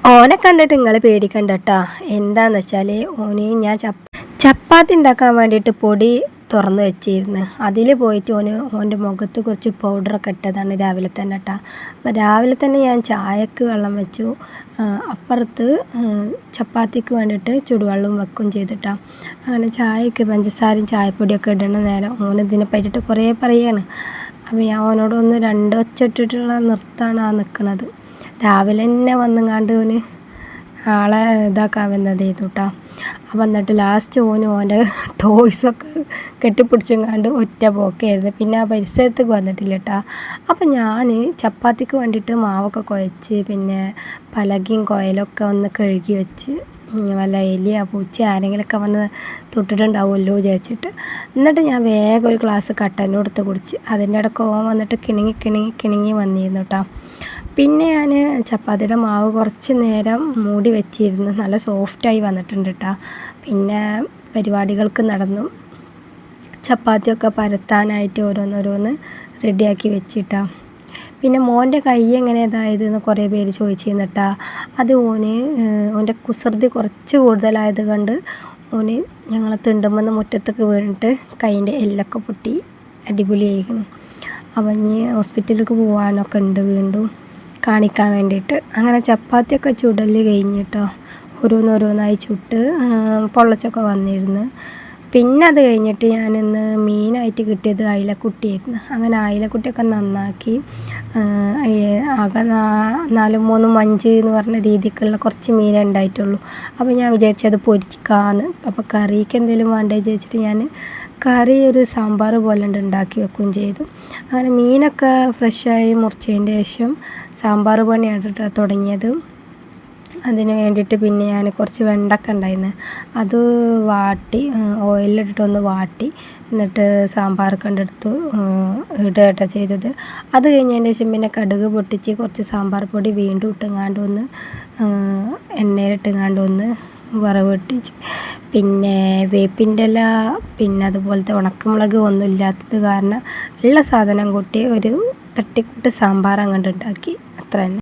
ഓനെ കണ്ടിട്ട് നിങ്ങൾ പേടിക്കണ്ട കേട്ടോ. എന്താണെന്ന് വെച്ചാൽ ഓന് ഞാൻ ചപ്പാത്തി ഉണ്ടാക്കാൻ വേണ്ടിയിട്ട് പൊടി തുറന്ന് വെച്ചിരുന്നു. അതിൽ പോയിട്ട് ഓൻ്റെ മുഖത്ത് കുറച്ച് പൗഡറൊക്കെ ഇട്ടതാണ് രാവിലെ തന്നെ കേട്ടോ. അപ്പോൾ രാവിലെ തന്നെ ഞാൻ ചായക്ക് വെള്ളം വെച്ചു. അപ്പുറത്ത് ചപ്പാത്തിക്ക് വേണ്ടിയിട്ട് ചുടുവെള്ളം വെക്കും ചെയ്തിട്ടാണ്. അങ്ങനെ ചായക്ക് പഞ്ചസാരയും ചായപ്പൊടിയൊക്കെ ഇടണ നേരം ഇതിനെ പറ്റിയിട്ട് കുറേ പറയുകയാണ്. അപ്പോൾ ഞാൻ ഓനോടൊന്ന് ഒച്ചിട്ടിട്ടുള്ള നിർത്താണ് നിൽക്കുന്നത്. രാവിലെ തന്നെ വന്നുങ്ങാണ്ട് ആളെ ഇതാക്കാൻ വന്നതായിരുന്നു കേട്ടോ. അപ്പം എന്നിട്ട് ലാസ്റ്റ് ഓൻ്റെ ടോയ്സൊക്കെ കെട്ടിപ്പിടിച്ചങ്ങാണ്ട് ഒറ്റ പോക്കായിരുന്നു. പിന്നെ ആ പരിസരത്തേക്ക് വന്നിട്ടില്ല കേട്ടോ. അപ്പം ഞാൻ ചപ്പാത്തിക്ക് വേണ്ടിയിട്ട് മാവൊക്കെ കുഴച്ച് പിന്നെ പലകയും കുഴലൊക്കെ ഒന്ന് കഴുകി വെച്ച് വല്ല എലിയോ പൂച്ച ആരെങ്കിലുമൊക്കെ വന്ന് തൊട്ടിട്ടുണ്ടാവുമല്ലോ വിചാരിച്ചിട്ട്. എന്നിട്ട് ഞാൻ വേഗം ഒരു ഗ്ലാസ് കട്ടനും എടുത്ത് കുടിച്ച്. അതിൻ്റെ ഇടയ്ക്ക് വന്നിട്ട് കിണുങ്ങി വന്നിരുന്നു കേട്ടോ. പിന്നെ ഞാൻ ചപ്പാത്തിയുടെ മാവ് കുറച്ച് നേരം മൂടി വെച്ചിരുന്നു. നല്ല സോഫ്റ്റായി വന്നിട്ടുണ്ട് കേട്ടോ. പിന്നെ പരിപാടികൾക്ക് നടന്നു. ചപ്പാത്തിയൊക്കെ പരത്താനായിട്ട് ഓരോന്നോരോന്ന് റെഡിയാക്കി വെച്ചിട്ടാ. പിന്നെ മോൻ്റെ കൈ എങ്ങനെ ഇതായതെന്ന് കുറേ പേര് ചോദിച്ചിരുന്നു കേട്ടോ. അത് ഓൻ്റെ കുസൃതി കുറച്ച് കൂടുതലായത് കൊണ്ട് ഞങ്ങൾ തിണ്ടുമെന്ന് മുറ്റത്തേക്ക് വീണിട്ട് കൈൻ്റെ എല്ലൊക്കെ പൊട്ടി അടിപൊളിയായിരിക്കുന്നു. അപ്പം ഇനി ഹോസ്പിറ്റലിലേക്ക് പോകാനൊക്കെ ഉണ്ട് വീണ്ടും കാണിക്കാൻ വേണ്ടിയിട്ട്. അങ്ങനെ ചപ്പാത്തിയൊക്കെ ചുടൽ കഴിഞ്ഞിട്ടോ ഓരോന്നോരോന്നായി ചുട്ട് പൊള്ളച്ചൊക്കെ വന്നിരുന്നു. പിന്നെ അത് കഴിഞ്ഞിട്ട് ഞാനിന്ന് മീനായിട്ട് കിട്ടിയത് അയിലക്കുട്ടിയായിരുന്നു. അങ്ങനെ അയിലക്കുട്ടിയൊക്കെ നന്നാക്കി ആകെ 4-3-5 എന്ന് പറഞ്ഞ രീതിക്കുള്ള കുറച്ച് മീനേ ഉണ്ടായിട്ടുള്ളൂ. അപ്പോൾ ഞാൻ വിചാരിച്ചത് പൊരിക്കാമെന്ന്. അപ്പോൾ കറിക്ക് എന്തെങ്കിലും വേണ്ടേ വിചാരിച്ചിട്ട് ഞാൻ കറി ഒരു സാമ്പാർ പോലെ ഉണ്ടാക്കി വെക്കുകയും ചെയ്തു. അങ്ങനെ മീനൊക്കെ ഫ്രഷായി മുറിച്ചതിൻ്റെ ശേഷം സാമ്പാർ പണിയാണ് തുടങ്ങിയത്. അതിന് വേണ്ടിയിട്ട് പിന്നെ ഞാൻ കുറച്ച് വെണ്ടക്ക ഉണ്ടായിരുന്നു, അത് വാട്ടി ഓയിലിട്ടിട്ടൊന്ന് വാട്ടി എന്നിട്ട് സാമ്പാർ കണ്ടെടുത്തു ഇടുകയാണ് ചെയ്തത്. അത് കഴിഞ്ഞതിന് ശേഷം പിന്നെ കടുക് പൊട്ടിച്ച് കുറച്ച് സാമ്പാർ പൊടി വീണ്ടും ഇട്ടുങ്ങാണ്ടൊന്ന് എണ്ണയിലിട്ടുങ്ങാണ്ടൊന്ന് വറവിട്ടിച്ച് പിന്നെ വേപ്പിൻ്റെ ഇല പിന്നെ അതുപോലത്തെ ഉണക്കമുളക് ഒന്നും ഇല്ലാത്തത് കാരണം ഉള്ള സാധനം കൂട്ടി ഒരു തട്ടിക്കൂട്ട് സാമ്പാർ അങ്ങോട്ട് ഉണ്ടാക്കി. അത്ര തന്നെ.